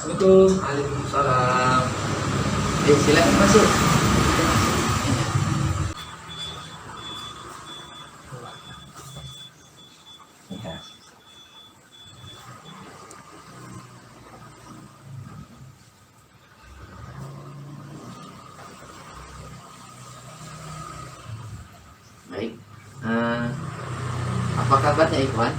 Assalamualaikum. Waalaikumsalam. Silakan masuk. Ya. Baik. Eh, apa kabarnya Ikhwan?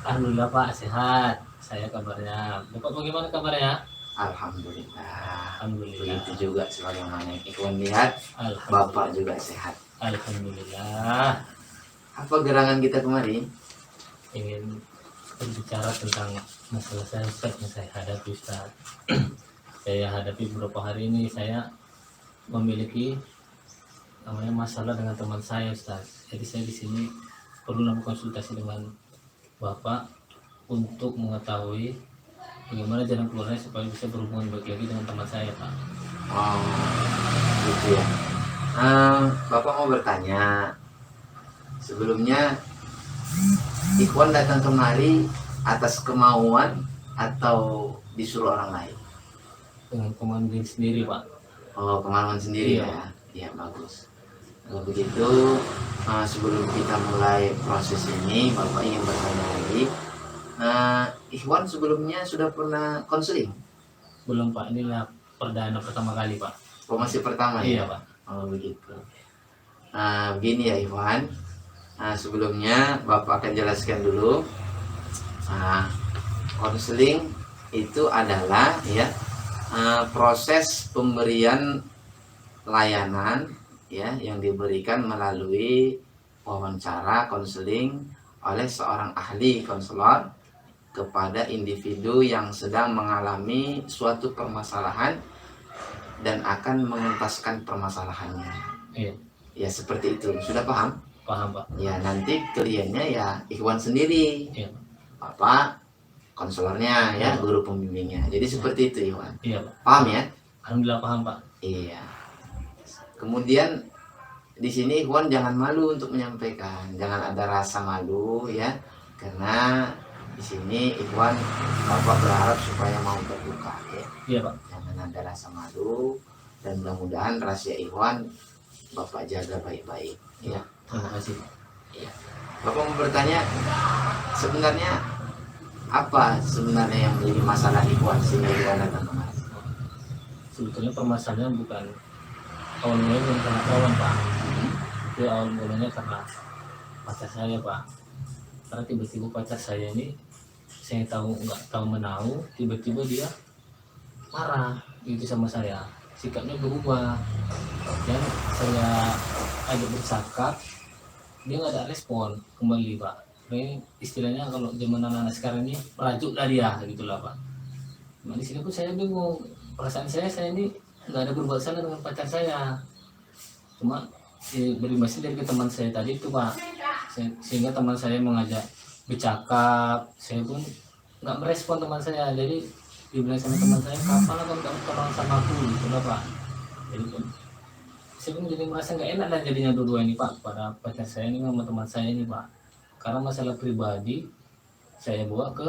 Alhamdulillah Pak, sehat. Saya kabarnya. Bapak bagaimana kabarnya? Alhamdulillah. Alhamdulillah. Begitu juga sebagaimana Ikhwan lihat, Bapak juga sehat. Alhamdulillah. Apa gerangan kita kemarin? Ingin berbicara tentang masalah saya Ustaz yang saya hadapi Ustaz. Saya hadapi beberapa hari ini saya memiliki namanya masalah dengan teman saya Ustaz. Jadi saya di sini perlu konsultasi dengan Bapak untuk mengetahui bagaimana jalan keluarnya supaya bisa berhubungan baik lagi dengan teman saya Pak. Oh, gitu ya. Bapak mau bertanya. Sebelumnya Ikhwan datang kemari atas kemauan atau disuruh orang lain? Dengan kemauan diri sendiri Pak. Oh, kemauan sendiri Iya. ya. Iya, bagus. Kalau begitu, sebelum kita mulai proses ini, Bapak ingin bertanya lagi. Ikhwan sebelumnya sudah pernah konseling? Belum Pak, inilah perdana pertama kali Pak. Oh, masih pertama Iya ya? Pak. Oh, begitu. Begini ya Ikhwan. Sebelumnya Bapak akan jelaskan dulu. Konseling itu adalah ya proses pemberian layanan ya yang diberikan melalui wawancara konseling oleh seorang ahli konselor kepada individu yang sedang mengalami suatu permasalahan dan akan mengentaskan permasalahannya. Iya. Ya seperti itu. Sudah paham? Paham Pak. Ya nanti kliennya ya Ikhwan sendiri. Iya. Bapak konselornya ya, guru pembimbingnya. Jadi seperti itu Ikhwan. Iya Pak. Paham ya? Alhamdulillah paham Pak. Iya. Kemudian di sini Ikhwan jangan malu untuk menyampaikan, jangan ada rasa malu ya, karena di sini Ikhwan Bapak berharap supaya mau terbuka ya. Iya Pak. Jangan ada rasa malu dan mudah-mudahan rahasia Ikhwan Bapak jaga baik-baik ya. Terima kasih Pak. Iya. Bapak mau bertanya sebenarnya apa sebenarnya yang menjadi masalah Ikhwan sehingga Ikhwan datang kemari? Sebetulnya permasalahan bukan awal mulanya bukan karena kawan Pak. Itu awal mulanya karena pacar saya Pak. Karena tiba-tiba pacar saya ini saya nggak tahu menahu, tiba-tiba dia marah gitu sama saya, sikapnya berubah dan saya ajak bercakap dia nggak ada respon kembali Pak. Ini istilahnya kalau zaman anak-anak sekarang ini merajuk lah dia gitulah Pak. Nah, di sini pun saya bingung, perasaan saya ini nggak ada berbuat salah dengan pacar saya, cuma berimbasnya dari teman saya tadi itu Pak. Sehingga teman saya mengajak bercakap, saya pun nggak merespon teman saya. Jadi dibilang sama teman saya, kapan lah kamu tolong sama aku gitu lah Pak. Jadi pun saya pun jadi merasa nggak enak dan jadinya dua-dua ini Pak, pada pacar saya ini sama teman saya ini Pak. Karena masalah pribadi saya bawa ke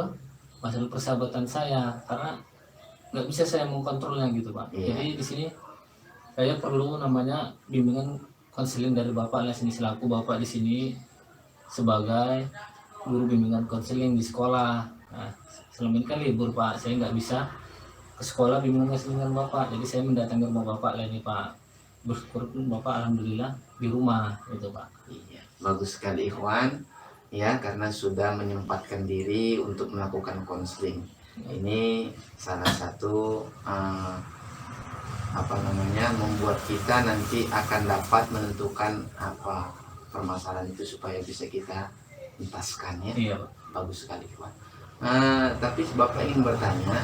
masalah persahabatan saya, karena nggak bisa saya mengkontrolnya gitu Pak. Jadi di sini saya perlu namanya bimbingan konseling dari Bapak lah sini, selaku Bapak di sini sebagai guru bimbingan konseling di sekolah. Nah, selama ini kan libur Pak, saya nggak bisa ke sekolah bimbingan konseling dengan Bapak, jadi saya mendatangi rumah Bapak lah ini Pak. Bersyukur pun Bapak alhamdulillah di rumah gitu Pak. Iya, bagus sekali Ikhwan ya, karena sudah menyempatkan diri untuk melakukan konseling. Ini salah satu membuat kita nanti akan dapat menentukan apa permasalahan itu supaya bisa kita entaskan ya. Iya Pak. Bagus sekali Ikhwan. Tapi Bapak ingin bertanya,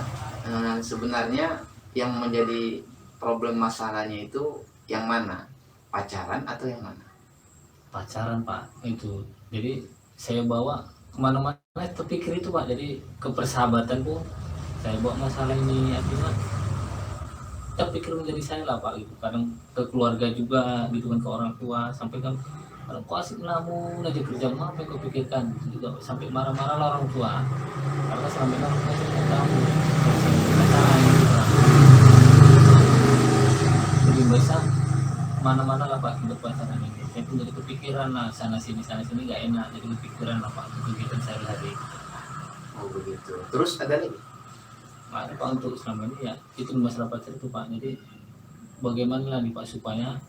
sebenarnya yang menjadi problem masalahnya itu yang mana? Pacaran atau yang mana? Pacaran Pak, itu. Jadi saya bawa kemana-mana terpikir itu Pak. Jadi ke persahabatan pun saya bawa masalah ini, artinya terpikir menjadi saya lah Pak gitu. Kadang ke keluarga juga gitu kan, ke orang tua, sampai kan kadang kok asik melamun aja kerja, apa yang kau pikirkan gitu juga, sampai marah-marah lah orang tua karena selama ini orang tua saya nggak tahu kalau saya pacaran. kemana-mana lah Pak untuk pacaran ini. Saya pun jadi kepikiran lah sana sini nggak enak, jadi kepikiran lah Pak untuk kegiatan sehari-hari. Oh begitu. Terus ada lagi? Nggak ada Pak untuk selama ini ya itu masalah pacar itu Pak. Jadi bagaimana lah nih Pak supaya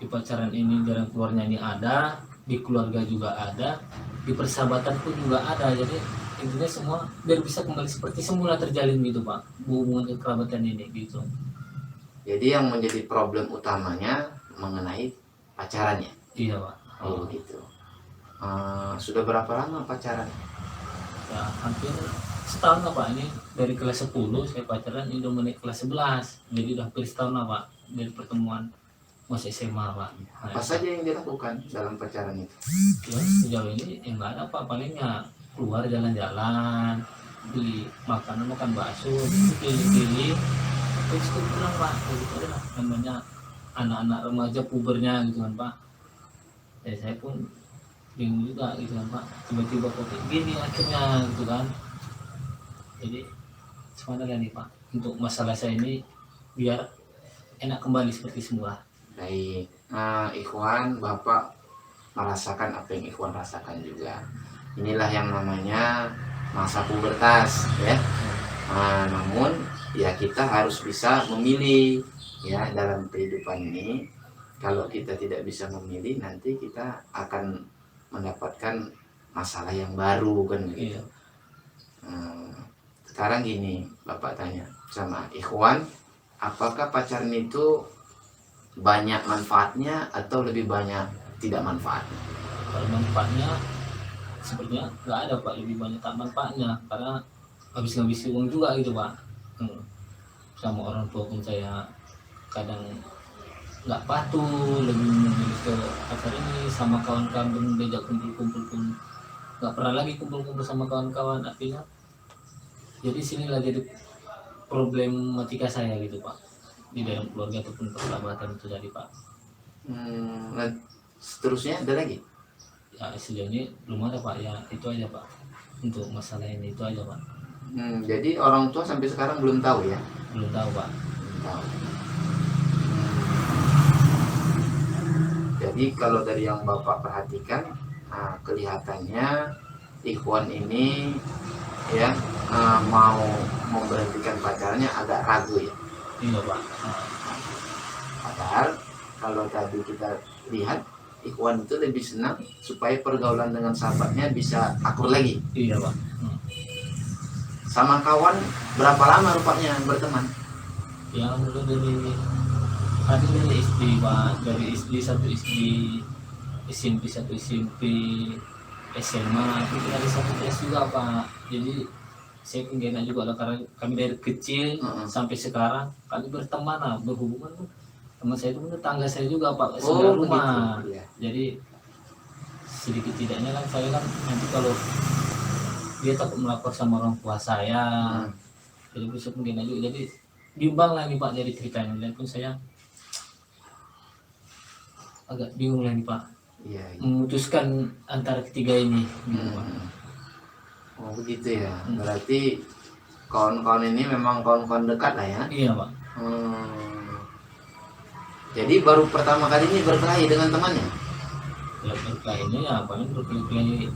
di pacaran ini jalan keluarnya ini ada, di keluarga juga ada, di persahabatan pun juga ada. Jadi intinya semua biar bisa kembali seperti semula terjalin gitu Pak, hubungan kekerabatan ini gitu. Jadi yang menjadi problem utamanya mengenai pacarannya. Iya Pak. Oh begitu. Sudah berapa lama pacaran? Ya hampir setahun lah Pak, ini dari kelas 10 saya pacaran, ini udah menaik kelas 11, jadi udah hampir setahun lah Pak dari pertemuan masih SMA Pak. Nah, Apa saja yang dilakukan dalam pacaran itu? ya sejauh ini ya nggak ada Pak, palingnya keluar jalan-jalan, beli makanan, makan bakso, pilih-pilih, terus itu pulang Pak. Gitu aja lah namanya anak-anak remaja pubernya gitu kan Pak. Ya saya pun bingung juga gitu kan Pak, tiba-tiba kok kayak gini akhirnya gitu kan. Jadi sebenarnya nih Pak untuk masalah saya ini biar enak kembali seperti semula. Baik, Ikhwan, Bapak merasakan apa yang Ikhwan rasakan juga. Inilah yang namanya masa pubertas, ya. Namun ya kita harus bisa memilih, ya, dalam kehidupan ini. Kalau kita tidak bisa memilih, nanti kita akan mendapatkan masalah yang baru kan gitu. Iya. Sekarang gini, Bapak tanya sama Ikhwan, apakah pacaran itu banyak manfaatnya atau lebih banyak tidak manfaatnya? Kalau manfaatnya sepertinya nggak ada Pak, lebih banyak tak manfaatnya karena habis ngabisi uang juga gitu Pak. Sama orang tua pun saya kadang nggak patuh, lebih memilih ke acara ini, sama kawan-kawan diajak kumpul-kumpul pun nggak pernah lagi kumpul-kumpul sama kawan-kawan. Artinya jadi sinilah jadi problematika saya gitu Pak, di dalam keluarga ataupun persahabatan itu tadi Pak. Nah, seterusnya ada lagi? Ya sejauh ini belum ada Pak, ya itu aja Pak untuk masalah ini, itu aja Pak. Jadi orang tua sampai sekarang belum tahu ya? Belum tahu Pak. Belum tahu. Jadi kalau dari yang Bapak perhatikan, kelihatannya Ikhwan ini ya mau memberhentikan pacarnya agak ragu ya. Iya Pak. Padahal kalau tadi kita lihat Ikhwan itu lebih senang supaya pergaulan dengan sahabatnya bisa akur lagi. Iya Pak. Sama kawan berapa lama rupanya berteman? Ya mulai dari SD Pak, dari SD satu SD, SMP satu SMP, SMA itu dari satu kelas juga Pak. Jadi saya pun gak enak juga lah karena kami dari kecil sampai sekarang kami berteman lah, berhubungan tuh. Teman saya itu tetangga saya juga Pak, sebelah rumah. Begitu, ya. Jadi sedikit tidaknya kan saya kan nanti kalau dia takut melapor sama orang tua saya, jadi bisa pun gak enak juga. Jadi bimbang lah nih Pak dari ceritanya, dan pun saya agak bingung lah nih Pak, Iya, iya. memutuskan antara ketiga ini gitu Pak. Oh begitu ya. Berarti kawan-kawan ini memang kawan-kawan dekat lah ya. Iya Pak. Jadi baru pertama kali ini berkelahi dengan temannya. Ya berkelahinya ya paling berkelahi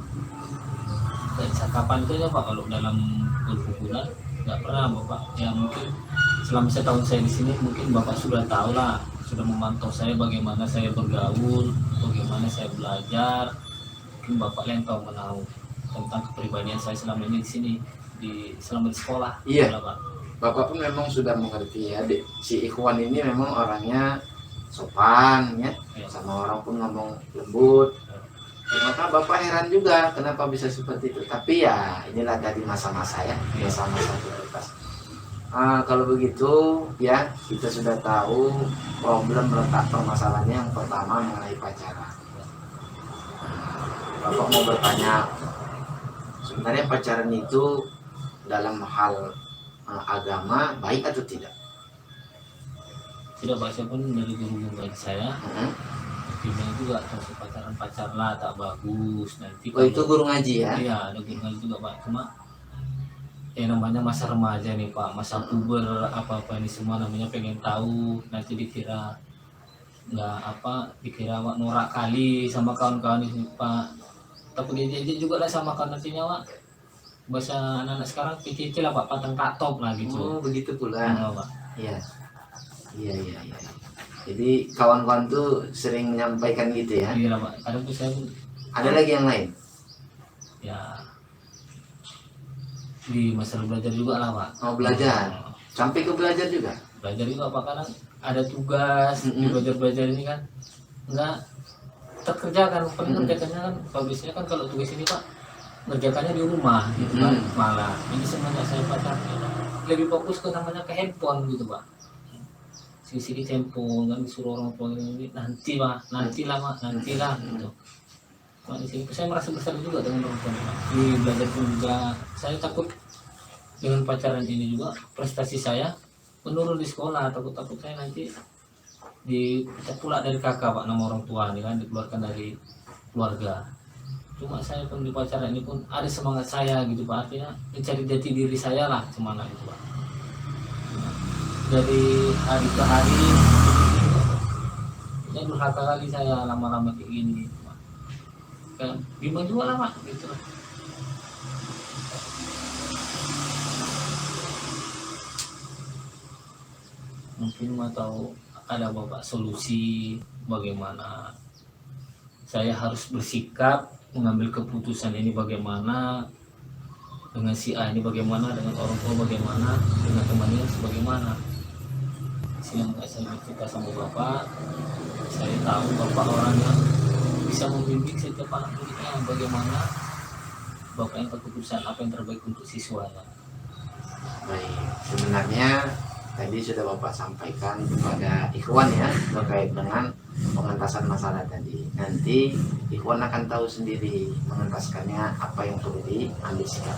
dan kapan itu ya Pak, kalau dalam berhubungan nggak pernah Bapak. Ya mungkin selama setahun saya di sini mungkin Bapak sudah tahu lah, sudah memantau saya bagaimana saya bergaul, bagaimana saya belajar. Mungkin Bapak yang tahu menahu tentang kepribadian saya selama ini di sini, selama di sekolah. Iya. Ya, Pak. Bapak pun memang sudah mengerti ya, si Ikhwan ini memang orangnya sopan ya, sama orang pun ngomong lembut. Ya, maka Bapak heran juga kenapa bisa seperti itu. Tapi ya inilah dari masa-masa ya, masa-masa prioritas. Kalau begitu ya kita sudah tahu problem letak permasalahannya yang pertama mengenai pacaran. Bapak mau bertanya, sebenarnya pacaran itu dalam hal agama baik atau tidak? Tidak Pak, saya pun dari guru-guru saya bilang juga kalau pacaran lah tak bagus nanti. Oh itu guru ngaji ya? Iya ada guru ngaji juga Pak, cuma namanya masa remaja nih Pak, masa puber apa-apa ini semua namanya pengen tahu, nanti dikira nggak apa dikira Wak norak kali sama kawan-kawan itu Pak, tapi dia juga lah sama kawan nantinya Wak, bahasa anak-anak sekarang PCC lah Pak, patang tak top lah gitu. Oh begitu pula. Pak. Iya, iya, iya, iya. Jadi kawan-kawan tuh sering menyampaikan gitu ya. Iya lah Pak, kadang tuh saya Ada lagi yang lain? ya di masalah belajar juga lah Pak. Mau belajar, sampai ke belajar juga. Belajar juga Pak, kadang ada tugas di belajar-belajar ini kan nggak terkerjakan, paling kerjakannya kan kalau biasanya kan kalau tugas ini Pak ngerjakannya di rumah gitu kan, malah ini semenjak saya pacarnya lebih fokus ke namanya ke handphone gitu Pak, sisi handphone kan disuruh orang tua ini nanti Pak, nantilah gitu. Nah, di sini saya merasa bersalah juga dengan orang tua Pak. Di belajar pun juga saya takut dengan pacaran ini juga prestasi saya menurun di sekolah, takut saya nanti dipecat pula dari kakak Pak, nama orang tua ini kan dikeluarkan dari keluarga. Cuma saya pun di pacaran ini pun ada semangat saya gitu Pak, artinya mencari jati diri saya lah semangat itu Pak. Dari hari ke hari ya durhaka kali saya lama-lama kayak gini Pak. Kan gimana juga lah Pak gitu lah. Mungkin mau tahu ada Bapak solusi bagaimana saya harus bersikap mengambil keputusan ini, bagaimana dengan si A ini, bagaimana dengan orang tua, bagaimana dengan temannya sebagaimana. Siang saya bercerita sama Bapak, saya tahu Bapak orang yang bisa membimbing setiap anak didiknya, bagaimana Bapak yang keputusan apa yang terbaik untuk siswanya. Baik, sebenarnya tadi sudah Bapak sampaikan kepada Ikhwan ya terkait dengan pengentasan masalah tadi. Nanti Ikhwan akan tahu sendiri mengentaskannya apa yang perlu diambil sikap.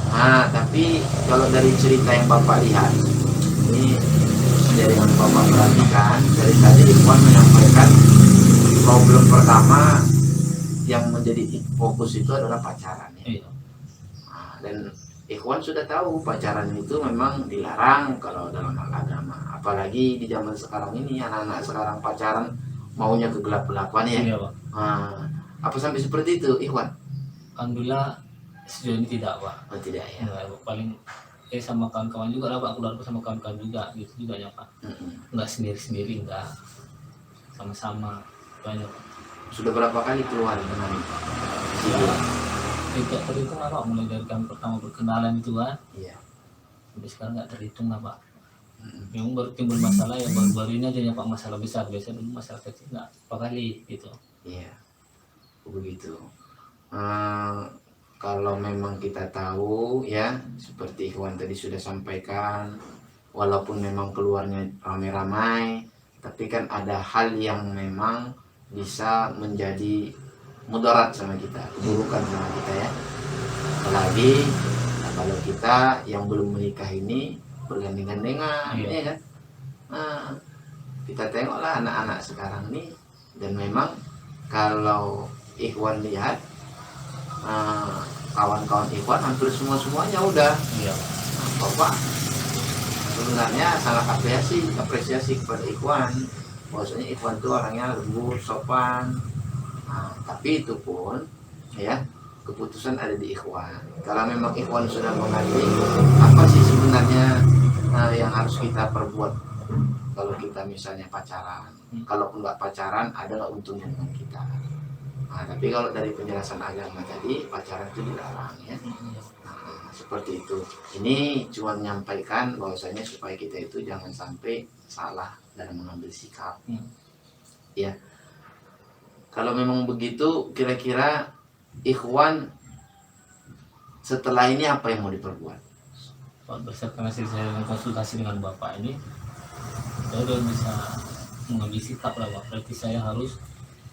Nah, tapi kalau dari cerita yang Bapak lihat, ini dari yang Bapak perhatikan, dari tadi Ikhwan menyampaikan problem pertama yang menjadi fokus itu adalah pacaran ya. Iya. Nah, dan Ikhwan sudah tahu pacaran itu memang dilarang kalau dalam hal agama. Apalagi di zaman sekarang ini anak-anak sekarang pacaran maunya kegelap-gelapan ya. Iya Pak. Nah, apa sampai seperti itu Ikhwan? Alhamdulillah sejauh ini tidak Pak. Oh tidak ya. Nah, paling sama kawan-kawan juga lah Pak, keluarga sama kawan-kawan juga gitu juga ya Pak. Nggak sendiri-sendiri, nggak sama-sama banyak. Sudah berapa kali keluar dengan Ya, tidak terhitung lah Pak, mulai dari kami pertama berkenalan itu kan Iya. sampai sekarang nggak terhitung lah Pak. Memang baru timbul masalah ya baru-baru ini aja ya Pak, masalah besar. Biasanya dulu masalah kecil nggak apa kali gitu. Iya. Begitu. Kalau memang kita tahu ya seperti Ikhwan tadi sudah sampaikan, walaupun memang keluarnya ramai-ramai, tapi kan ada hal yang memang bisa menjadi mudarat sama kita, keburukan sama kita ya. Apalagi kalau kita yang belum menikah ini bergandengan-gandengan, Iya. ya kan? Nah, kita tengoklah anak-anak sekarang nih, dan memang kalau Ikhwan lihat kawan-kawan Ikhwan hampir semuanya udah. Iya. Nah, Bapak sebenarnya sangat apresiasi kepada Ikhwan, bahwasanya Ikhwan itu orangnya lembut, sopan. Nah, tapi itu pun ya keputusan ada di Ikhwan. Kalau memang Ikhwan sudah mengerti apa sih sebenarnya yang harus kita perbuat kalau kita misalnya pacaran. Kalaupun nggak pacaran, ada nggak untungnya dengan kita. Nah, tapi kalau dari penjelasan agama tadi, pacaran itu dilarang ya. Nah, seperti itu. Ini cuma menyampaikan bahwasanya supaya kita itu jangan sampai salah dalam mengambil sikap. Ya. Kalau memang begitu, kira-kira Ikhwan setelah ini apa yang mau diperbuat? Pak, berdasarkan hasil saya dengan konsultasi dengan Bapak ini, saya udah bisa mengambil sikap lah Pak. Berarti saya harus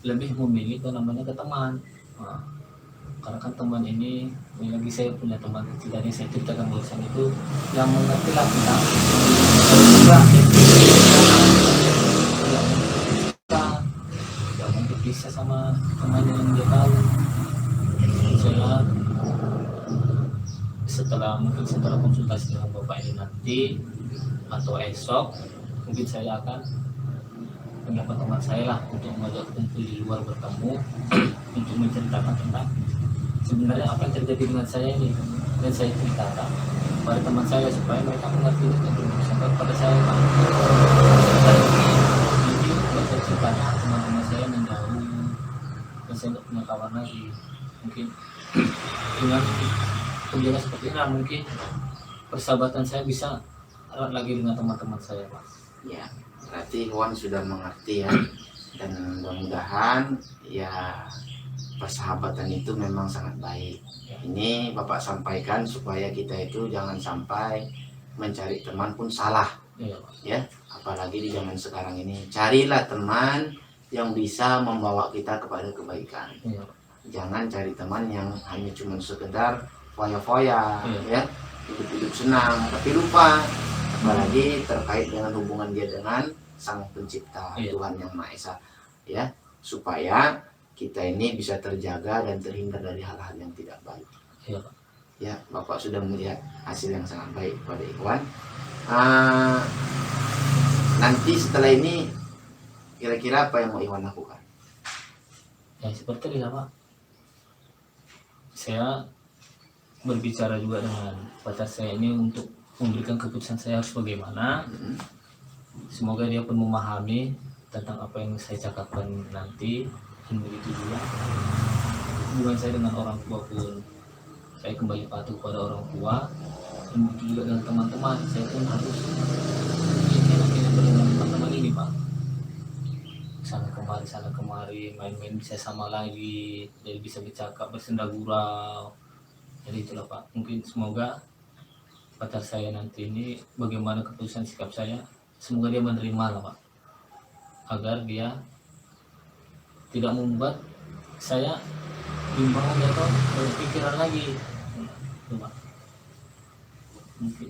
lebih memilih namanya ke teman. Nah, karena kan teman ini lagi saya punya teman kecil tadi saya ceritakan barusan itu yang mengerti lah kita tidak mungkin bisa sama temannya yang dia tahu. Saya setelah konsultasi dengan Bapak ini nanti atau esok mungkin saya akan pendapat teman saya lah untuk mengajak kumpul di luar bertemu untuk menceritakan tentang sebenarnya apa yang terjadi dengan saya ini, dan saya ceritakan pada teman saya supaya mereka mengerti dan berusaha pada saya Pak. Jadi buat saya ceritakan teman-teman saya menjauh dan saya tidak punya kawan lagi, mungkin dengan kebijakan seperti ini mungkin persahabatan saya bisa erat lagi dengan teman-teman saya Pak. Ya, berarti Ikhwan sudah mengerti ya, dan mudah-mudahan ya persahabatan itu memang sangat baik. Ini Bapak sampaikan supaya kita itu jangan sampai mencari teman pun salah. Iya Pak. Ya, apalagi di zaman sekarang ini, carilah teman yang bisa membawa kita kepada kebaikan. Iya Pak. Jangan cari teman yang hanya cuma sekedar foya-foya, Iya. ya, hidup-hidup senang, tapi lupa apalagi terkait dengan hubungan dia dengan Sang Pencipta, Iya. Tuhan Yang Maha Esa, ya, supaya kita ini bisa terjaga dan terhindar dari hal-hal yang tidak baik. Iya Pak. Ya, Bapak sudah melihat hasil yang sangat baik pada Ikhwan. Nanti setelah ini kira-kira apa yang mau Ikhwan lakukan? Ya seperti itu Pak. Saya berbicara juga dengan pacar saya ini untuk memberikan keputusan saya harus bagaimana. Semoga dia pun memahami tentang apa yang saya cakapkan nanti, dan begitu juga hubungan saya dengan orang tua pun saya kembali patuh pada orang tua, dan begitu juga dengan teman-teman. Saya pun harus enak-enak dengan teman-teman ini Pak, sana kemari main-main bisa sama lagi, jadi bisa bercakap bersenda gurau. Jadi itulah Pak, mungkin semoga pacar saya nanti ini bagaimana keputusan sikap saya, semoga dia menerima lah Pak, agar dia tidak membuat saya bimbang atau berpikiran lagi. Itu Pak, mungkin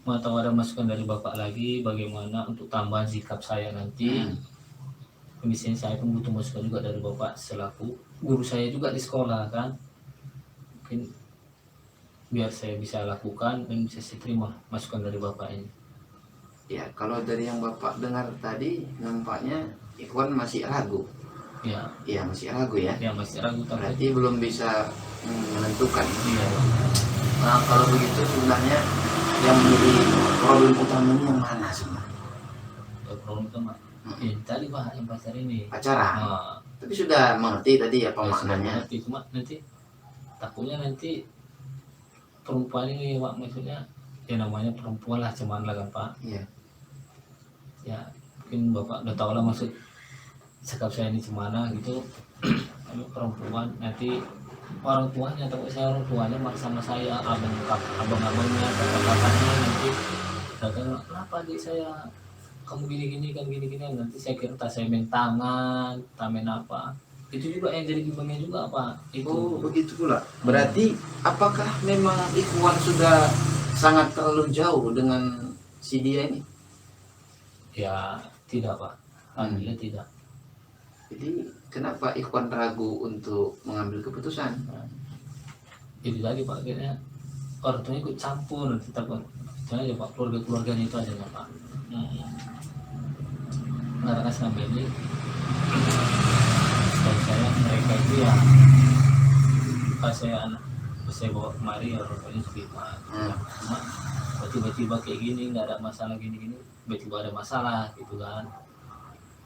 mau tahu ada masukan dari Bapak lagi bagaimana untuk tambahan sikap saya nanti. Misalnya saya pun butuh masukan juga dari Bapak selaku guru saya juga di sekolah kan, mungkin biar saya bisa lakukan dan bisa saya terima masukan dari Bapak ini. Ya, kalau dari yang Bapak dengar tadi nampaknya Ikhwan masih ragu. Ya, Iya, masih ragu ya. ya masih ragu tapi Berarti belum bisa menentukan. iya Pak. Nah, kalau begitu sebenarnya yang menjadi problem utamanya yang mana sebenarnya? Ya, problem utama tadi Pak yang pacar ini. Pacaran. Nah, Tapi sudah mengerti tadi apa ya, sudah maknanya? mengerti. Cuma nanti takutnya nanti perempuan ini Pak, maksudnya ya namanya perempuan lah, cuman lah kan Pak. Iya. Ya mungkin Bapak udah tahu lah maksud sikap saya ini gimana gitu. Kalau perempuan nanti orang tuanya, takut saya orang tuanya maksa sama saya, abang-abangnya, kakak-kakaknya nanti datang, kenapa adik saya kamu gini-gini kan gini-gini, nanti saya kira tak saya main tangan, tak main apa. Itu juga yang jadi bimbangnya juga Pak. Itu Oh, begitu pula. Berarti apakah memang Ikhwan sudah sangat terlalu jauh dengan si dia ini? ya tidak Pak, alhamdulillah tidak. Jadi kenapa Ikhwan ragu untuk mengambil keputusan? Itu tadi Pak, kayaknya orang tuanya ikut campur, kita pun jangan aja Pak, keluarganya itu aja Pak. Karena selama ini setahu saya mereka itu ya pas saya bawa kemari ya orang tuanya terima. Cuma tiba-tiba kayak gini nggak ada masalah gini-gini, tiba-tiba ada masalah gitu kan.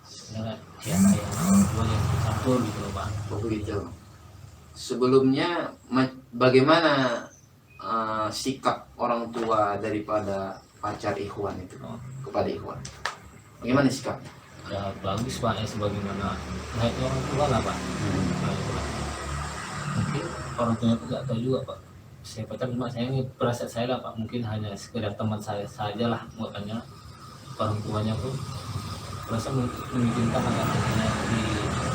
Sebenarnya ya kayak orang tua yang ikut campur gitu loh Pak. Oh, begitu. Sebelumnya bagaimana sikap orang tua daripada pacar Ikhwan itu kepada Ikhwan? Bagaimana sikapnya? Ya bagus Pak, ya sebagaimana layaknya orang tua lah Pak. Nah, itulah. Mungkin orang tuanya pun nggak tahu juga Pak, saya pacar, cuma saya ini perasaan saya lah Pak, mungkin hanya sekedar teman saya saja lah, makanya orang tuanya pun merasa mengizinkan anak-anaknya di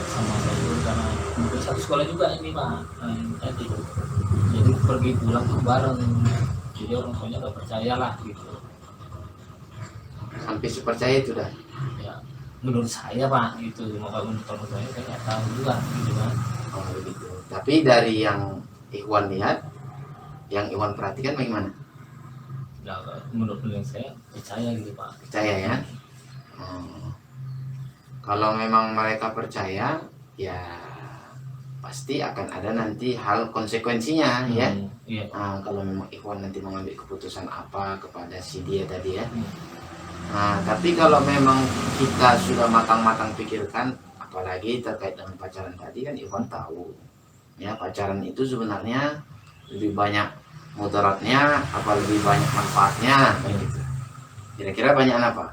sama saya dulu, karena mungkin satu sekolah juga ini Pak. Nah, ini tadi jadi pergi pulang tuh bareng, jadi orang tuanya nggak percaya lah gitu Sampai sepercaya itu dah. ya, menurut saya Pak gitu. Mau menurut orang saya nggak tahu juga gitu kan. Oh, begitu. Tapi dari yang Ikhwan lihat, yang Ikhwan perhatikan bagaimana? Nah, menurut saya percaya gitu Pak. Percaya ya? Oh. Kalau memang mereka percaya, ya pasti akan ada nanti hal konsekuensinya ya. Iya. Nah, kalau memang Ikhwan nanti mengambil keputusan apa kepada si dia tadi ya. Hmm. Nah, tapi kalau memang kita sudah matang-matang pikirkan, apalagi terkait dengan pacaran tadi kan Ikhwan tahu ya, pacaran itu sebenarnya lebih banyak mudaratnya apa lebih banyak manfaatnya kayak gitu. Kira-kira banyak apa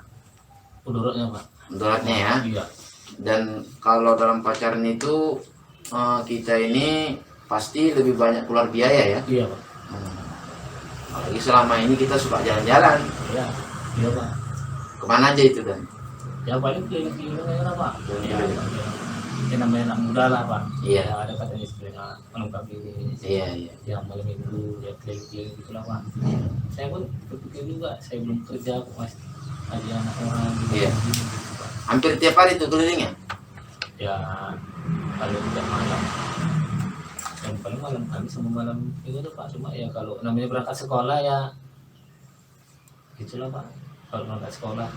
Menurutnya Pak. mudaratnya ya. Iya. Dan kalau dalam pacaran itu kita ini pasti lebih banyak keluar biaya ya. Iya Pak. Apalagi selama ini kita suka jalan-jalan. Iya. Iya Pak. Kemana aja itu Dan? Ya paling keliling-keliling aja lah Pak. Keliling-keliling. Iya. Ya namanya anak muda lah Pak. Iya. Ya, ada katanya istilah melengkap diri. Iya, iya. Ya malam minggu ya keliling-keliling gitulah Pak. Saya pun berpikir juga, saya belum kerja kok masih ada anak orang gitu. Iya. Gitu, Pak. Hampir tiap hari itu kelilingnya. Ya kalau tidak malam, yang paling malam kami sama malam itu tuh Pak. Cuma ya kalau namanya berangkat sekolah ya gitulah Pak. Kalau berangkat sekolah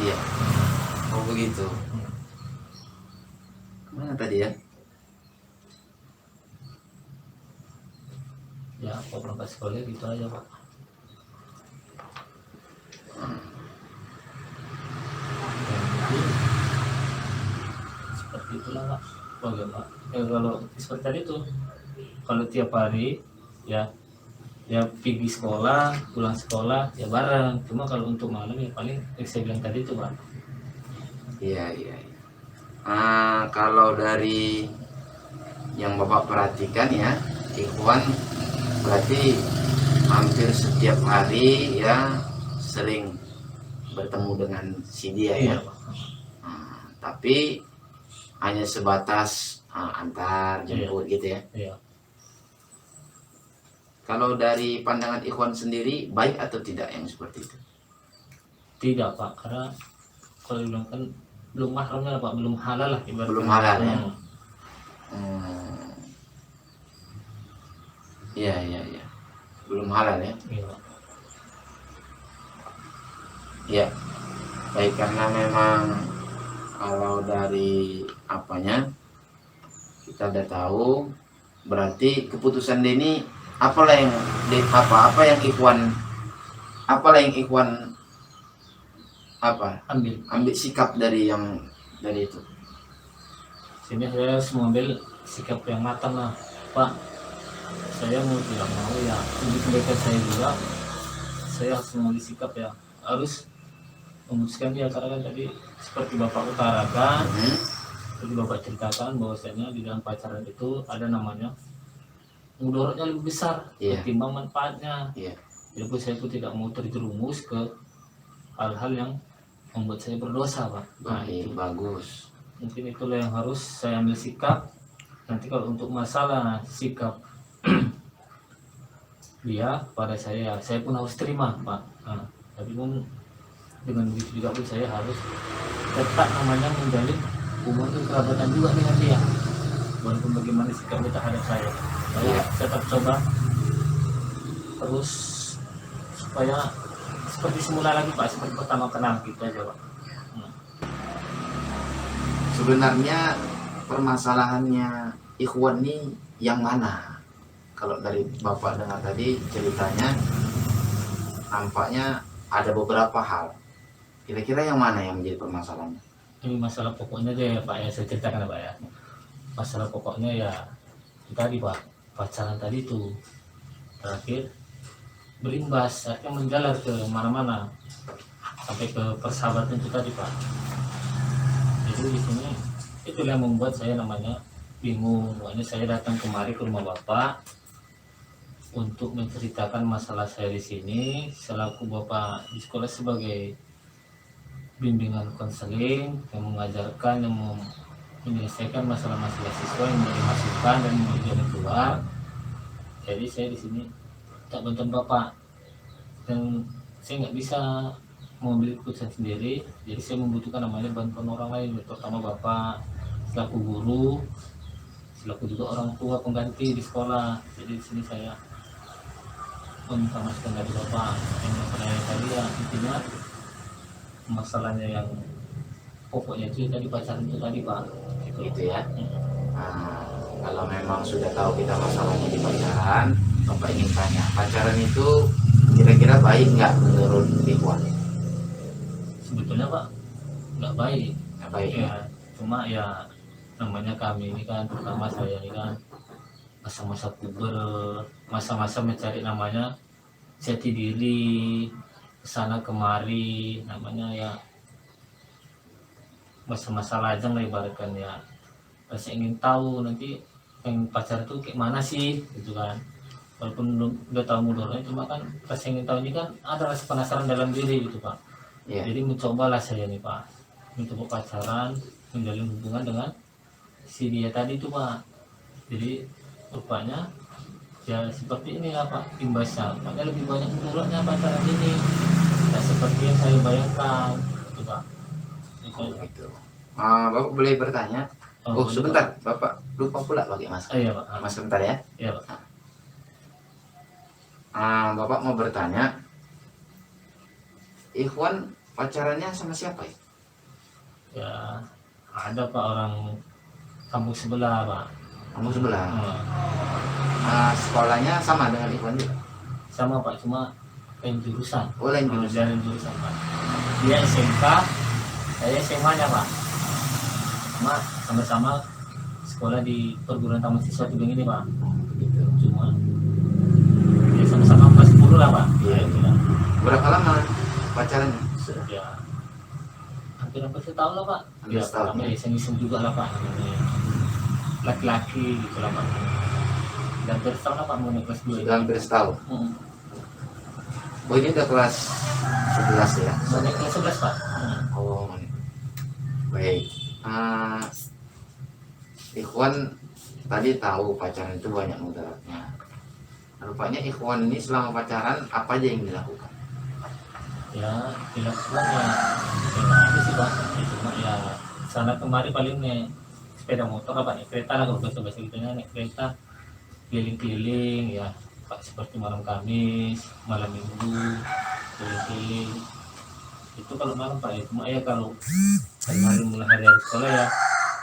Iya. Oh begitu. Mana tadi ya? ya kalau berangkat sekolah gitu aja Pak. Ya, jadi, seperti itulah Pak. Bagaimana? Ya kalau seperti tadi tuh, kalau tiap hari ya pergi sekolah, pulang sekolah ya bareng. Cuma kalau untuk malam ya paling yang saya bilang tadi tuh Pak. Iya, iya. Iya. Kalau dari yang Bapak perhatikan ya, Ikhwan berarti hampir setiap hari ya sering bertemu dengan si dia ya. Pak. Tapi hanya sebatas antar jemput gitu ya. Iya. Kalau dari pandangan Ikhwan sendiri, baik atau tidak yang seperti itu? Tidak Pak, karena kalau dibilang kan belum mahramnya Pak, belum halal lah ibaratnya. Belum halal ya. Hmm. Iya, iya, iya. Belum halal ya. Iya Pak. Ya, baik karena memang kalau dari apanya kita udah tahu, berarti keputusan Denny apalah yang Ikhwan ambil sikap dari itu. Sini saya harus mengambil sikap yang matang lah Pak. Saya mau tidak mau ya demi kebaikan saya juga, saya harus mengambil sikap ya, harus memutuskan dia. Karena kan tadi seperti Bapak utarakan, tadi Bapak ceritakan bahwasanya di dalam pacaran itu ada namanya mudaratnya lebih besar ketimbang manfaatnya. Jadi saya pun tidak mau terjerumus ke hal-hal yang membuat saya berdosa Pak. Nah itu Bagus. mungkin itulah yang harus saya ambil sikap. Nanti kalau untuk masalah sikap dia pada saya pun harus terima Pak. Nah, tapi pun dengan begitu juga pun saya harus tetap namanya menjalin hubungan kerabatan juga dengan dia, walaupun bagaimana sikapnya terhadap saya. Saya tetap coba terus supaya seperti semula lagi Pak, seperti pertama kenal kita aja Pak. Sebenarnya permasalahannya Ikhwan ini yang mana? Kalau dari Bapak dengar tadi ceritanya, nampaknya ada beberapa hal. Kira-kira yang mana yang menjadi permasalahannya? Ini masalah pokoknya aja ya Pak ya, saya ceritakan ya Pak ya. Masalah pokoknya ya itu tadi Pak, pacaran tadi itu terakhir berimbas, akhirnya menjalar ke mana-mana sampai ke persahabatan itu tadi Pak. Jadi di sini itu yang membuat saya namanya bingung. Makanya saya datang kemari ke rumah Bapak untuk menceritakan masalah saya di sini selaku Bapak di sekolah sebagai bimbingan konseling yang mengajarkan, yang menyelesaikan masalah-masalah siswa yang memberi masukan dan memberi jalan keluar. Jadi saya di sini tak bantuan Bapak dan saya nggak bisa mengambil keputusan sendiri. Jadi saya membutuhkan namanya bantuan orang lain, terutama Bapak selaku guru, selaku juga orang tua pengganti di sekolah. Jadi di sini saya meminta masukan dari Bapak. Yang saya tadi ya intinya masalahnya yang pokoknya itu tadi pacaran itu tadi pak. gitu ya. Nah, kalau memang sudah tahu kita masalahnya di pacaran, Bapak ingin tanya, pacaran itu kira-kira baik nggak menurut Ikhwan? Sebetulnya pak nggak baik. Nggak baik ya? Ya, cuma ya namanya kami ini kan, terutama saya ini kan masa-masa puber, masa-masa mencari namanya jati diri, kesana kemari, namanya ya masa-masa lajang lah ibaratkan ya. Rasa ingin tahu nanti pengen pacar itu kayak mana sih gitu kan. Walaupun belum udah tahu mudornya, cuma kan rasa ingin tahu ini kan ada rasa penasaran dalam diri gitu pak. Iya. Jadi mencobalah saya nih pak, mencoba pacaran, menjalin hubungan dengan si dia tadi tuh pak. Jadi rupanya ya seperti inilah pak imbasnya, makanya lebih banyak mudorotnya pacaran ini, tidak seperti yang saya bayangkan gitu pak. Oh, gitu. Bapak boleh bertanya? Oh, boleh, sebentar, Bapak lupa pula pakai masker. iya pak. Mas sebentar ya. Iya pak. Bapak mau bertanya, Ikhwan pacarannya sama siapa ya? Ya ada pak orang kampung sebelah pak. Kamu sebelah. Sekolahnya sama dengan Ikhwan juga? Sama pak, cuma lain jurusan. Oh, lain jurusan. Lain jurusan pak. Dia SMK, saya SMA nya pak. Cuma sama-sama sekolah di perguruan taman siswa Tubing ini pak. Gitu. Cuma ya sama-sama kelas 10 lah pak. Iya. Ya, itulah. Berapa lama pacarannya? Ya hampir setahun lah pak. Hampir Ya setahun, pertama ya. iseng-iseng juga lah pak, namanya laki-laki gitu lah pak. Dan bersetahun lah pak, mau naik kelas 2 Sudah hampir setahun. Oh, ini udah kelas 11 ya? Mau naik kelas 11 pak. Oh, baik. Ikhwan tadi tahu pacaran itu banyak mudaratnya. Rupanya Ikhwan ini selama pacaran apa aja yang dilakukan? Ya dilakukan ya itu sih pak. Ya, cuma ya sana kemari paling nih sepeda motor apa nih kereta lah, kalau bahasa gitunya naik kereta keliling-keliling ya pak, seperti malam Kamis, malam Minggu keliling-keliling itu kalau malam pak. Ya cuma ya kalau hari mulai hari sekolah ya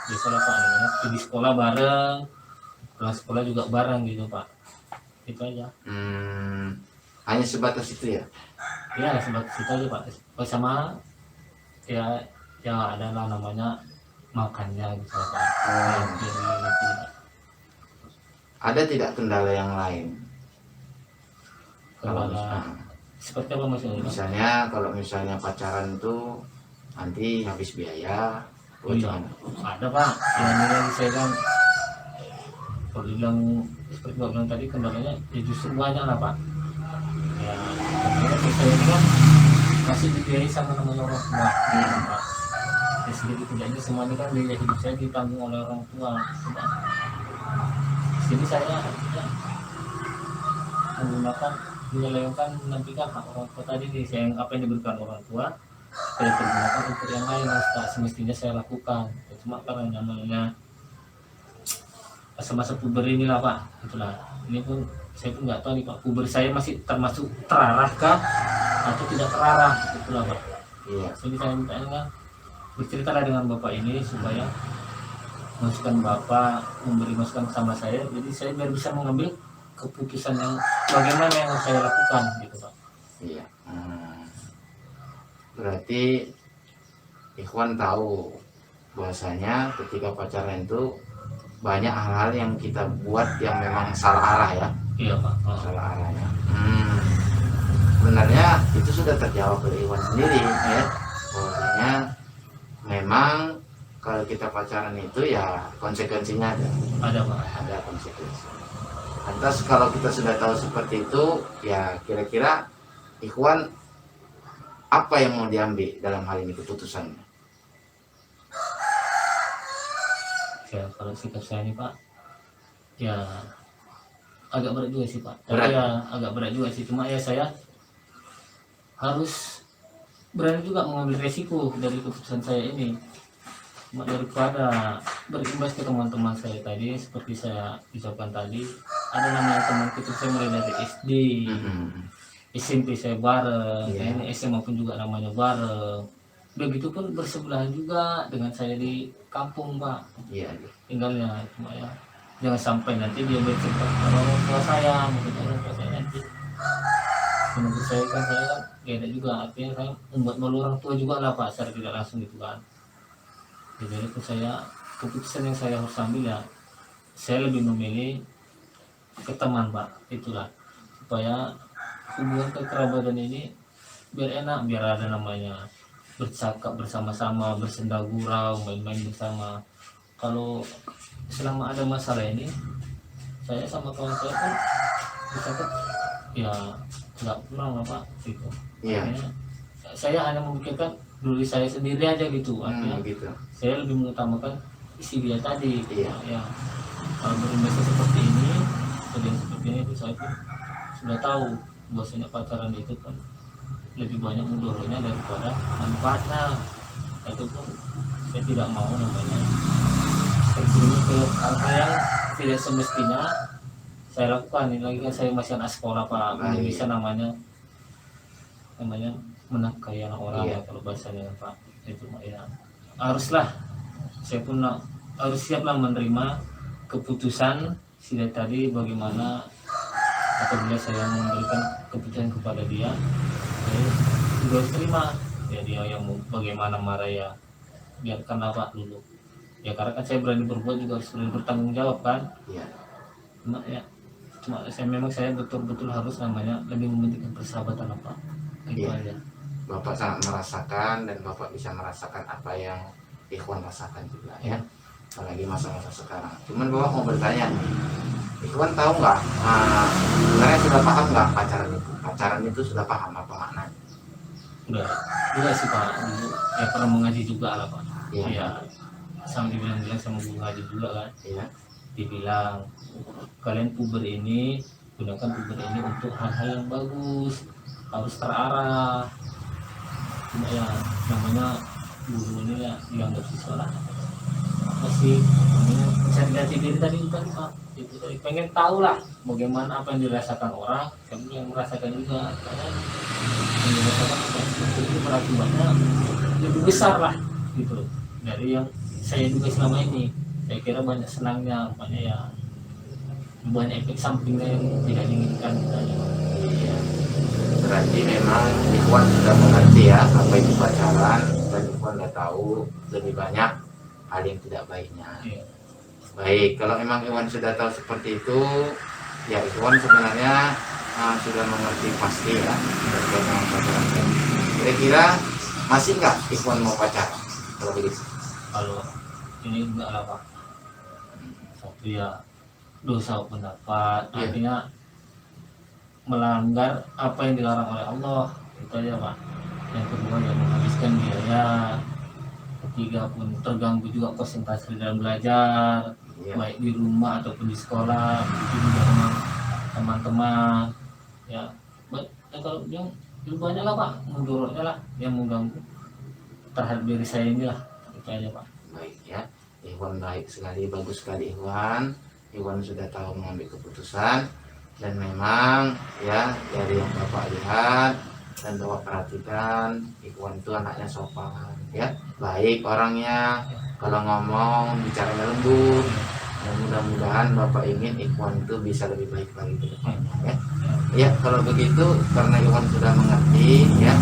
biasalah pak, namanya pergi sekolah bareng, pulang sekolah juga bareng gitu pak. Itu aja. Hanya sebatas itu ya? Ya sebatas itu aja pak. Oh, sama ya adalah namanya makannya gitu pak. Gitu. Ada tidak kendala yang lain? Kalau Kendala seperti apa maksudnya? misalnya kalau misalnya pacaran itu nanti habis biaya, Oh iya, ada pak. Yang ini lagi saya kan kalau dibilang seperti pak bilang tadi, kendalanya ya justru banyak lah pak. Ya karena saya ini kan masih dibiayai sama namanya orang tua. Pak. Ya sedikit tidaknya semuanya kan biaya hidup saya ditanggung oleh orang tua. Sudah. Jadi saya ya, menyelewengkan menantikan hak orang tua tadi nih, saya apa yang diberikan orang tua saya pergunakan untuk yang lain yang tak semestinya saya lakukan. Ya, cuma karena namanya masa-masa puber inilah pak, itulah ini pun saya pun nggak tahu nih pak, puber saya masih termasuk terarah kah atau tidak terarah, itulah pak. Iya. Jadi saya minta berceritalah dengan bapak ini supaya masukan bapak memberi masukan sama saya, jadi saya biar bisa mengambil keputusan yang bagaimana yang harus saya lakukan gitu pak. Iya. Berarti Ikhwan tahu bahwasanya ketika pacaran itu banyak hal-hal yang kita buat yang memang salah arah ya. Iya pak. Salah arahnya. Sebenarnya itu sudah terjawab oleh Ikhwan sendiri ya. Bahwasanya memang kalau kita pacaran itu ya konsekuensinya Ada pak. ada konsekuensi. Lantas kalau kita sudah tahu seperti itu, ya kira-kira Ikhwan apa yang mau diambil dalam hal ini keputusannya? Ya kalau sikap saya ini pak, ya agak berat juga sih pak. Berat. Tapi ya agak berat juga sih, cuma ya saya harus berani juga mengambil resiko dari keputusan saya ini. Cuma daripada berimbas ke teman-teman saya tadi, seperti saya ucapkan tadi, ada namanya teman kita saya mulai dari SD, SMP saya bareng, Iya. ini SMA pun juga namanya bareng. Begitupun bersebelahan juga dengan saya di kampung Pak Iya. tinggalnya. Cuma ya jangan sampai nanti dia bercerita kepada orang tua saya, mungkin orang tua saya nanti menurut saya kan saya kan beda juga, artinya saya membuat malu orang tua juga lah Pak secara tidak langsung gitu kan. Jadi itu saya, keputusan yang saya harus ambil ya saya lebih memilih ke teman Pak, itulah supaya hubungan kekerabatan ini biar enak, biar ada namanya bercakap bersama-sama, bersenda gurau, main-main bersama. Kalau selama ada masalah ini saya sama kawan saya kan bercakap ya nggak kurang apa gitu. Iya. Artinya, saya hanya memikirkan diri saya sendiri aja gitu, artinya Gitu. saya lebih mengutamakan isi dia tadi. Iya. Ya kalau berinvestasi seperti ini, kejadian seperti ini itu saya pun sudah tahu bahwasanya pacaran itu kan lebih banyak mudorotnya daripada manfaatnya. Itu pun saya tidak mau namanya terjun ke hal-hal yang tidak semestinya saya lakukan. Ini lagi kan saya masih anak sekolah Pak, belum bisa namanya menafkahi anak orang ya kalau bahasanya Pak. Itu ya haruslah saya pun harus siaplah menerima keputusan sila tadi, bagaimana apabila saya memberikan keputusan kepada dia, saya juga harus terima ya. Dia yang mau bagaimana marah ya biarkanlah Pak dulu ya, karena kan saya berani berbuat juga harus berani bertanggung jawab kan. Iya. Cuma saya memang saya betul-betul harus namanya lebih mementingkan persahabatan apa itu Iya. aja. Bapak sangat merasakan dan Bapak bisa merasakan apa yang Ikhwan rasakan juga ya, apalagi masa-masa sekarang. Cuman Bapak mau bertanya nih, Ikhwan tahu nggak, sebenarnya sudah paham nggak pacaran itu sudah paham apa maknanya? Udah sih Pak, dulu ya pernah mengaji juga lah Pak. Iya. Ya sama dibilang sama guru ngaji juga kan, Iya. dibilang kalian puber ini gunakan puber ini untuk hal-hal yang bagus, harus terarah. Cuma ya namanya guru ini ya dianggap siswa lah masih namanya mencari jati diri tadi kan Pak, itu tadi pengen tahu lah bagaimana apa yang dirasakan orang, kamu yang merasakan juga, karena yang dirasakan itu berakibatnya lebih besar lah gitu dari yang saya juga selama ini. Saya kira banyak senangnya, banyak ya banyak efek sampingnya yang tidak diinginkan tadi. Iya. Berarti memang Ikhwan sudah mengerti ya apa itu pacaran, dan Ikhwan sudah tahu lebih banyak hal yang tidak baiknya. Iya. Baik, kalau memang Ikhwan sudah tahu seperti itu, ya Ikhwan sebenarnya sudah mengerti pasti ya terkait dengan pacaran. Kira-kira masih nggak Ikhwan mau pacaran kalau begitu? Kalau ini enggak lah Pak, satu ya dosa pendapat, Iya. artinya melanggar apa yang dilarang oleh Allah, itu aja Pak. Yang kedua ya menghabiskan biaya, ketiga pun terganggu juga konsentrasi dalam belajar, Iya. baik di rumah ataupun di sekolah, begitu juga dengan teman-teman ya. Kalau yang lebih banyak lah Pak mudorotnya lah yang mengganggu terhadap diri saya inilah, itu aja Pak. Baik ya, Ikhwan baik sekali, bagus sekali Ikhwan. Ikhwan sudah tahu mengambil keputusan, dan memang ya dari yang Bapak lihat dan Bapak perhatikan, Ikhwan itu anaknya sopan ya, baik orangnya, kalau ngomong bicaranya lembut, dan mudah-mudahan Bapak ingin Ikhwan itu bisa lebih baik lagi ke depannya ya. Ya kalau begitu, karena Ikhwan sudah mengerti ya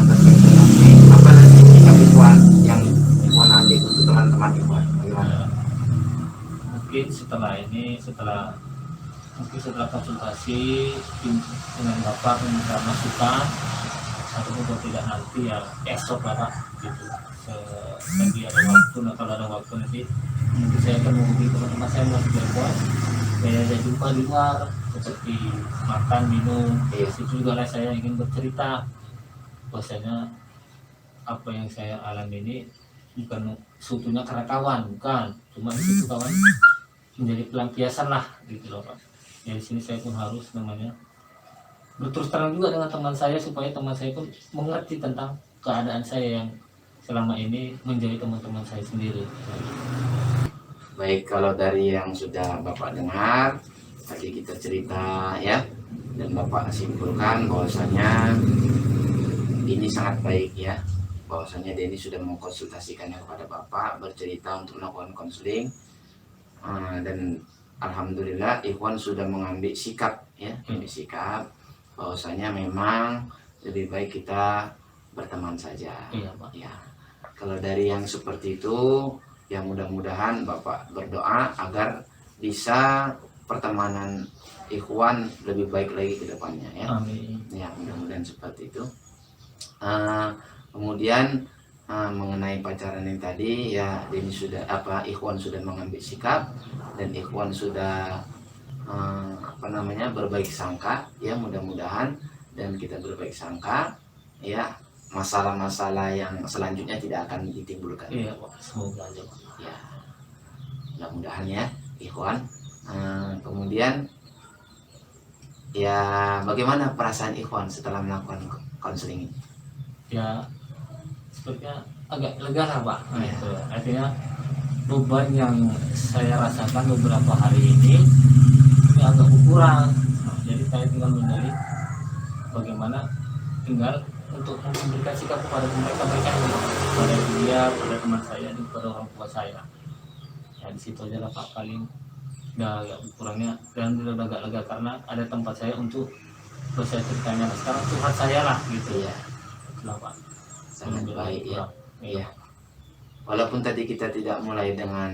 terkait dengan ini, apa nanti sikap Ikhwan yang Ikhwan ambil untuk teman-teman Ikhwan bagaimana? Mungkin setelah konsultasi dengan Bapak meminta masukan, ataupun kalau tidak nanti ya esok lah Pak gitu, lagi ada waktu. Nah kalau ada waktu nanti mungkin saya akan menghubungi teman-teman saya masih berbuat, saya ada jumpa di luar seperti makan minum. Iya. Situ juga lah saya ingin bercerita bahwasanya apa yang saya alami ini bukan seutuhnya karena kawan, bukan, cuma itu kawan menjadi pelampiasan lah gitu loh Pak. Ya di sini saya pun harus namanya berterus terang juga dengan teman saya, supaya teman saya pun mengerti tentang keadaan saya yang selama ini menjadi teman-teman saya sendiri. Baik, kalau dari yang sudah Bapak dengar tadi kita cerita ya, dan Bapak simpulkan bahwasanya ini sangat baik ya, bahwasanya Denny sudah mengkonsultasikannya kepada Bapak, bercerita untuk melakukan konseling. Dan alhamdulillah Ikhwan sudah mengambil sikap ya, ambil sikap bahwasanya memang lebih baik kita berteman saja. Iya, Pak. Ya. Kalau dari yang seperti itu, ya mudah-mudahan Bapak berdoa agar bisa pertemanan Ikhwan lebih baik lagi ke depannya ya. Amin. Ya, mudah-mudahan seperti itu. Kemudian mengenai pacaran yang tadi ya, ini sudah Ikhwan sudah mengambil sikap dan Ikhwan sudah berbaik sangka ya, mudah-mudahan dan kita berbaik sangka ya, masalah-masalah yang selanjutnya tidak akan ditimbulkan. Iya, Pak. Semoga aja, Pak. Ya, mudah-mudahan ya Ikhwan. Kemudian ya, bagaimana perasaan Ikhwan setelah melakukan konseling ini? Ya, sepertinya agak lega lah, Pak. Nah, Iya. itu artinya beban yang saya rasakan beberapa hari ini agak berkurang. Jadi saya tinggal mencari bagaimana tinggal untuk memberikan sikap kepada mereka pada dia, pada teman saya, dan kepada orang tua saya. Ya di situ aja lah, Pak, paling agak berkurangnya, dan udah agak lega karena ada tempat saya untuk selesai ceritanya. Sekarang curhat saya lah gitu. Iya, Itulah, Pak. sangat baik ya. Iya. Walaupun tadi kita tidak mulai dengan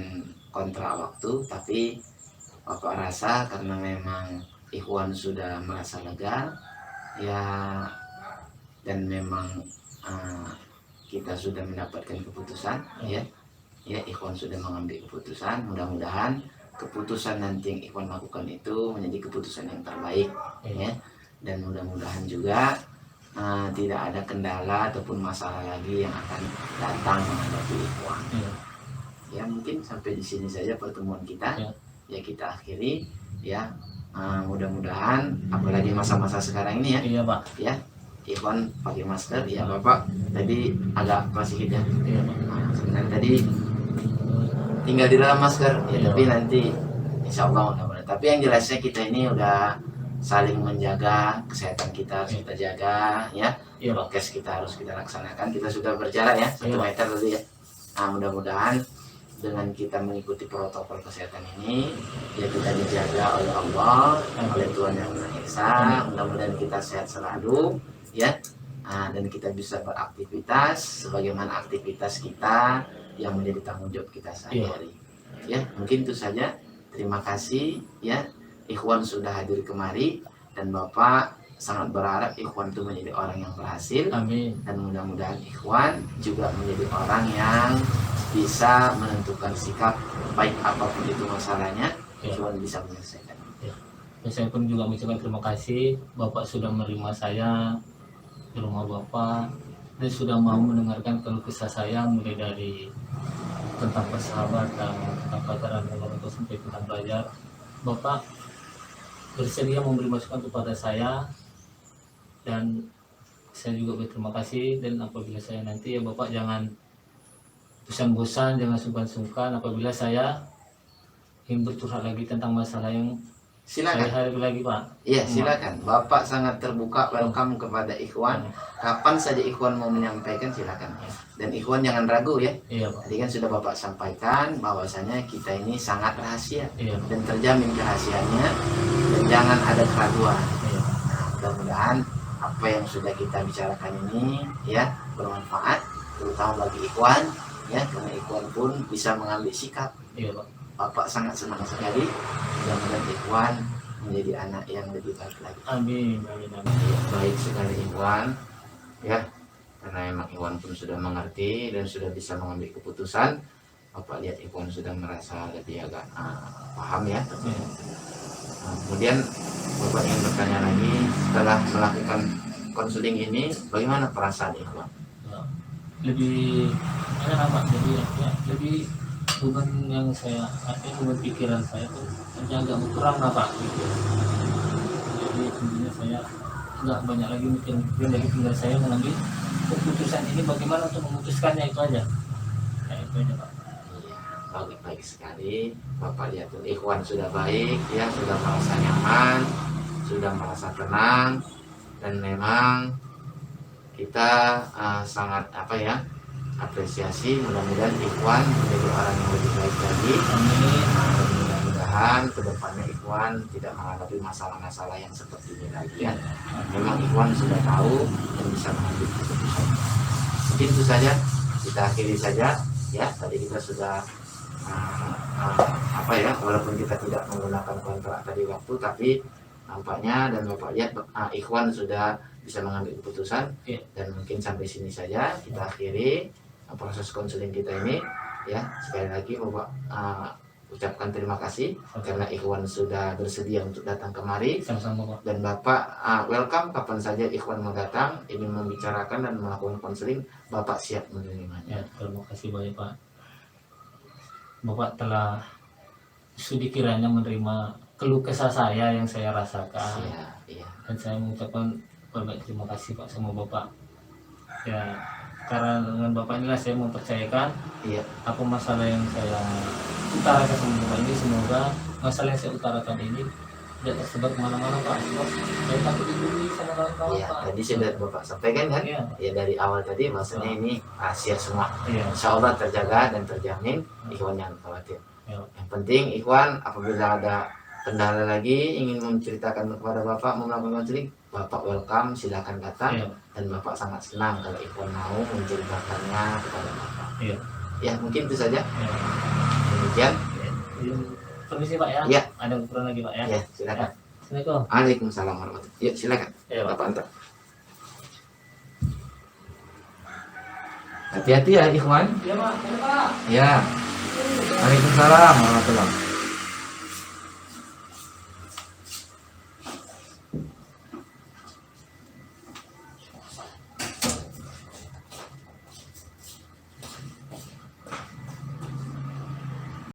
kontrak waktu, tapi Bapak rasa karena memang Ikhwan sudah merasa lega ya, dan memang kita sudah mendapatkan keputusan ya. Ya, Ikhwan sudah mengambil keputusan. Mudah-mudahan keputusan nanti yang Ikhwan lakukan itu menjadi keputusan yang terbaik ya. Dan mudah-mudahan juga tidak ada kendala ataupun masalah lagi yang akan datang menghadapi Ikhwan. Ya, mungkin sampai di sini saja pertemuan kita. Ya, kita akhiri ya. Mudah-mudahan apalagi masa-masa sekarang ini ya. Iya, Pak. Ya, Ikhwan pakai masker ya. Bapak tadi agak masih ya. Iya, Pak. Sebenarnya tadi tinggal di dalam masker ya, Iya. tapi nanti insya Allah mudah-mudahan. Tapi yang jelasnya kita ini udah saling menjaga kesehatan kita, harus kita jaga ya. Iya, Pak. Prokes kita harus kita laksanakan. Kita sudah berjalan ya 1 Iya. meter tadi ya. Mudah-mudahan dengan kita mengikuti protokol kesehatan ini ya, kita dijaga oleh Allah, oleh Tuhan Yang Maha Esa. Mudah-mudahan kita sehat selalu ya. Dan kita bisa beraktivitas sebagaimana aktivitas kita yang menjadi tanggung jawab kita sehari-hari. Ya, mungkin itu saja. Terima kasih ya, Ikhwan sudah hadir kemari, dan Bapak sangat berharap Ikhwan itu menjadi orang yang berhasil. Amin. Dan mudah-mudahan Ikhwan juga menjadi orang yang bisa menentukan sikap, baik apapun itu masalahnya, Ikhwan bisa menyelesaikan. Ya, saya pun juga mengucapkan terima kasih Bapak sudah menerima saya di rumah Bapak dan sudah mau mendengarkan keluh kesah saya, mulai dari tentang persahabatan, tentang pacaran, atau sampai tentang belajar. Bapak bersedia memberi masukan kepada saya, dan saya juga berterima kasih. Dan apabila saya nanti ya Bapak jangan bosan-bosan, jangan sungkan-sungkan apabila saya ingin bercurhat lagi tentang masalah yang saya Silakan. hadapi lagi, Pak. Iya, silakan. Bapak sangat terbuka, welcome kepada Ikhwan. Kapan saja Ikhwan mau menyampaikan, silakan. Dan Ikhwan jangan ragu ya. Iya, Pak. Tadi kan sudah Bapak sampaikan bahwasanya kita ini sangat rahasia Iya, Pak. dan terjamin kerahasiaannya, dan jangan ada keraguan. Iya, Pak. Mudah-mudahan apa yang sudah kita bicarakan ini ya bermanfaat, terutama bagi Ikhwan ya, karena Ikhwan pun bisa mengambil sikap. Iya, Pak. Bapak sangat senang sekali. Mudah-mudahan Ikhwan menjadi anak yang lebih baik lagi. Amin, amin, amin. Ya, baik sekali Ikhwan ya, karena memang Ikhwan pun sudah mengerti dan sudah bisa mengambil keputusan. Bapak lihat Ikhwan sudah merasa lebih agak paham ya. Kemudian Bapak ingin bertanya lagi, setelah melakukan konseling ini bagaimana perasaan Ikhwan? Ya, lebih enak, Pak. Lebih beban yang saya, artinya beban pikiran saya tuh agak berkurang lah, Pak, gitu. Jadi intinya saya nggak banyak lagi mikir dari, tinggal saya mengambil keputusan ini bagaimana untuk memutuskannya, itu aja. Ya, itu aja, Pak. Iya, baik sekali. Bapak lihat tuh, Ikhwan sudah baik ya, sudah merasa nyaman, sudah merasa tenang, dan memang kita sangat apresiasi. Mudah-mudahan Ikhwan menjadi orang yang lebih baik lagi. Amin. Mudah-mudahan kedepannya Ikhwan tidak menghadapi masalah-masalah yang seperti ini lagi ya. Memang Ikhwan sudah tahu dan bisa mengambil keputusan. Mungkin itu saja, kita akhiri saja ya. Tadi kita sudah walaupun kita tidak menggunakan kontrak tadi waktu, tapi nampaknya dan Bapak lihat Ikhwan sudah bisa mengambil keputusan. Dan mungkin sampai sini saja kita akhiri proses konseling kita ini ya. Sekali lagi Bapak ucapkan terima kasih karena Ikhwan sudah bersedia untuk datang kemari. Sama-sama Pak. Dan Bapak welcome kapan saja Ikhwan mau datang ingin membicarakan dan melakukan konseling, Bapak siap menerimanya. Ya, terima kasih banyak Pak. Bapak telah sudi kiranya menerima keluh kesah saya yang saya rasakan. Iya. Dan saya mengucapkan banyak terima kasih Pak sama Bapak. Ya, karena dengan Bapak inilah saya mempercayakan apa masalah yang saya utarakan sama Bapak ini. Semoga masalah yang saya utarakan ini tidak tersebar kemana-mana Pak. Sebab saya takut dibully sama kawan-kawan Pak. Tadi sudah Bapak sampaikan kan? Iya. Ya dari awal tadi maksudnya ini rahasia semua. Iya. Insya Allah terjaga dan terjamin. Ikhwan jangan khawatir. Iya. Yang penting Ikhwan apabila ada kendala lagi ingin menceritakan kepada Bapak mau melakukan konseling, Bapak welcome, silakan datang. Iya. Dan Bapak sangat senang kalau Ikhwan mau menceritakannya kepada Bapak. Iya. Ya mungkin itu saja. Iya. Demikian. Iya. Permisi Pak ya. Iya. Ada ukuran lagi Pak ya. Ya silakan. Assalamualaikum. Waalaikumsalam warahmatullahi wabarakatuh. Yuk silakan. Iya Pak. Bapak antar. Hati-hati ya Ikhwan. Iya Pak. Iya Pak. Ya. Waalaikumsalam warahmatullahi wabarakatuh.